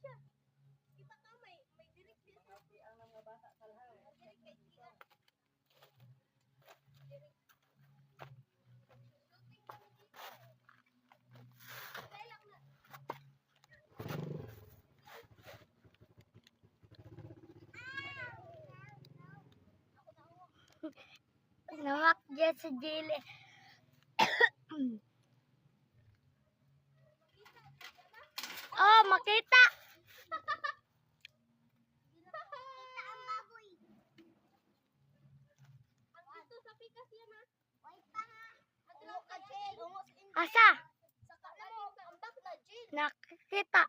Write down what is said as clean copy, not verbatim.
siya. Kita ka may direct din sa ang mga bata kalhaw. Direct kay Tia. Direct. Shooting kami dito. Kaya lang na. Nawak dyan sa dili. Oh, makita. Ang baboy. Ang gusto sa pikas yan ha. Wait pa ha. Ungo ka, Jill. Ungo sa inyo. Asa? Saka na mo. Ambak na, Jill. Nakita.